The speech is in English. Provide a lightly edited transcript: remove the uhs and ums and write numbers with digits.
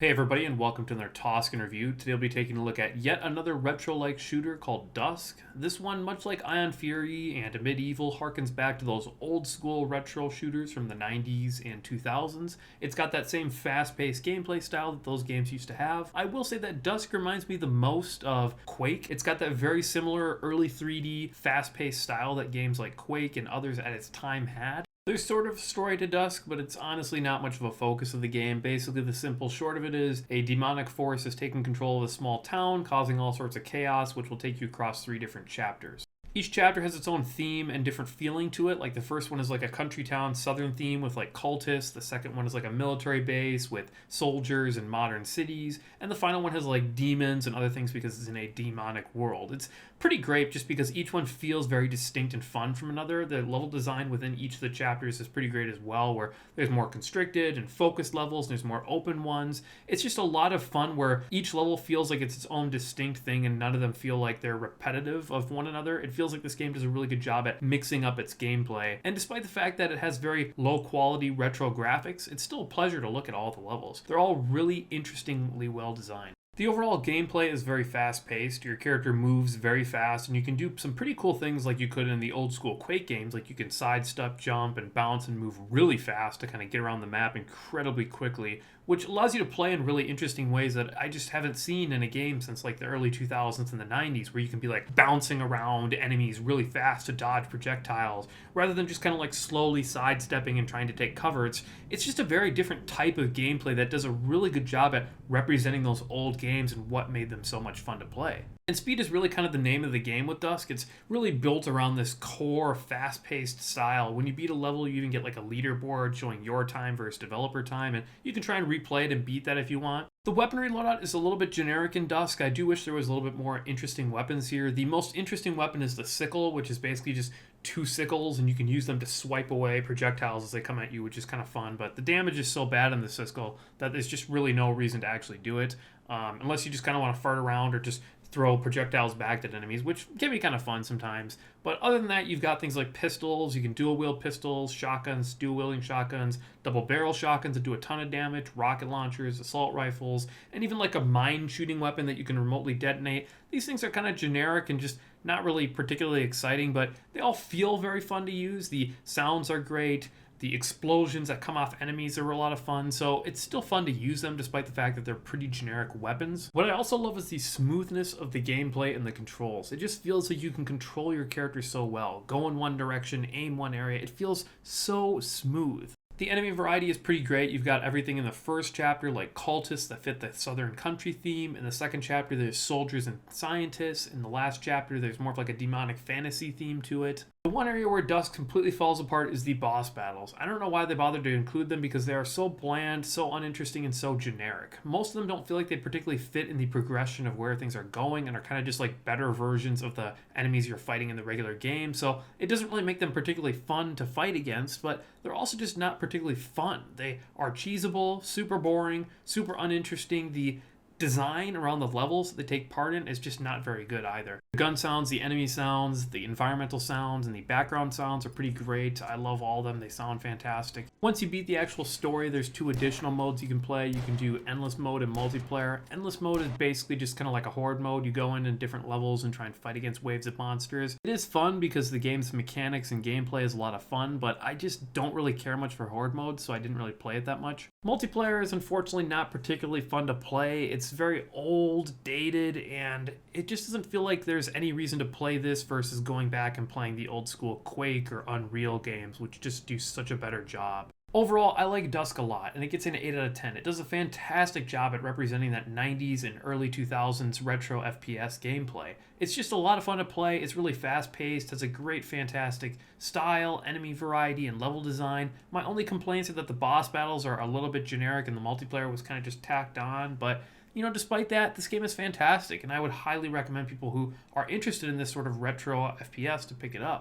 Hey everybody, and welcome to another Tausken review. Today we'll be taking a look at yet another retro-like shooter called Dusk. This one, much like Ion Fury and Medieval, harkens back to those old-school retro shooters from the 90s and 2000s. It's got that same fast-paced gameplay style that those games used to have. I will say that Dusk reminds me the most of Quake. It's got that very similar early 3D, fast-paced style that games like Quake and others at its time had. There's sort of a story to Dusk, but it's honestly not much of a focus of the game. Basically, the simple short of it is a demonic force has taken control of a small town, causing all sorts of chaos, which will take you across 3 different chapters. Each chapter has its own theme and different feeling to it. Like the first one is like a country town southern theme with like cultists. The second one is like a military base with soldiers and modern cities. And the final one has like demons and other things because it's in a demonic world. It's pretty great just because each one feels very distinct and fun from another. The level design within each of the chapters is pretty great as well, where there's more constricted and focused levels and there's more open ones. It's just a lot of fun where each level feels like it's its own distinct thing and none of them feel like they're repetitive of one another. It feels like this game does a really good job at mixing up its gameplay. And despite the fact that it has very low quality retro graphics, it's still a pleasure to look at all the levels. They're all really interestingly well designed. The overall gameplay is very fast-paced. Your character moves very fast, and you can do some pretty cool things like you could in the old-school Quake games. Like you can sidestep, jump, and bounce and move really fast to kind of get around the map incredibly quickly, which allows you to play in really interesting ways that I just haven't seen in a game since like the early 2000s and the 90s, where you can be like bouncing around enemies really fast to dodge projectiles, rather than just kind of like slowly sidestepping and trying to take cover. It's just a very different type of gameplay that does a really good job at representing those old games and what made them so much fun to play. And speed is really kind of the name of the game with Dusk. It's really built around this core, fast-paced style. When you beat a level, you even get like a leaderboard showing your time versus developer time, and you can try and replay it and beat that if you want. The weaponry loadout is a little bit generic in Dusk. I do wish there was a little bit more interesting weapons here. The most interesting weapon is the sickle, which is basically just 2 sickles, and you can use them to swipe away projectiles as they come at you, which is kind of fun. But the damage is so bad in the sickle that there's just really no reason to actually do it, unless you just kind of want to fart around or just throw projectiles back at enemies, which can be kind of fun sometimes. But other than that, you've got things like pistols. You can dual-wield pistols, shotguns, dual-wielding shotguns, double-barrel shotguns that do a ton of damage, rocket launchers, assault rifles, and even like a mine-shooting weapon that you can remotely detonate. These things are kind of generic and just not really particularly exciting, but they all feel very fun to use. The sounds are great. The explosions that come off enemies are a lot of fun, so it's still fun to use them despite the fact that they're pretty generic weapons. What I also love is the smoothness of the gameplay and the controls. It just feels like you can control your character so well. Go in one direction, aim one area. It feels so smooth. The enemy variety is pretty great. You've got everything in the first chapter, like cultists that fit the southern country theme. In the second chapter, there's soldiers and scientists. In the last chapter, there's more of like a demonic fantasy theme to it. The one area where Dusk completely falls apart is the boss battles. I don't know why they bothered to include them because they are so bland, so uninteresting, and so generic. Most of them don't feel like they particularly fit in the progression of where things are going and are kind of just like better versions of the enemies you're fighting in the regular game. So it doesn't really make them particularly fun to fight against, but they're also just not particularly fun. They are cheesable, super boring, super uninteresting. The design around the levels that they take part in is just not very good either. The gun sounds, the enemy sounds, the environmental sounds, and the background sounds are pretty great. I love all of them. They sound fantastic. Once you beat the actual story, there's 2 additional modes you can play. You can do endless mode and multiplayer. Endless mode is basically just kind of like a horde mode. You go in different levels and try and fight against waves of monsters. It is fun because the game's mechanics and gameplay is a lot of fun, but I just don't really care much for horde mode, so I didn't really play it that much. Multiplayer is unfortunately not particularly fun to play. It's very old, dated, and it just doesn't feel like there's any reason to play this versus going back and playing the old school Quake or Unreal games, which just do such a better job. Overall, I like Dusk a lot, and it gets an 8 out of 10. It does a fantastic job at representing that 90s and early 2000s retro FPS gameplay. It's just a lot of fun to play. It's really fast-paced, has a great, fantastic style, enemy variety, and level design. My only complaints are that the boss battles are a little bit generic and the multiplayer was kind of just tacked on, but you know, despite that, this game is fantastic, and I would highly recommend people who are interested in this sort of retro FPS to pick it up.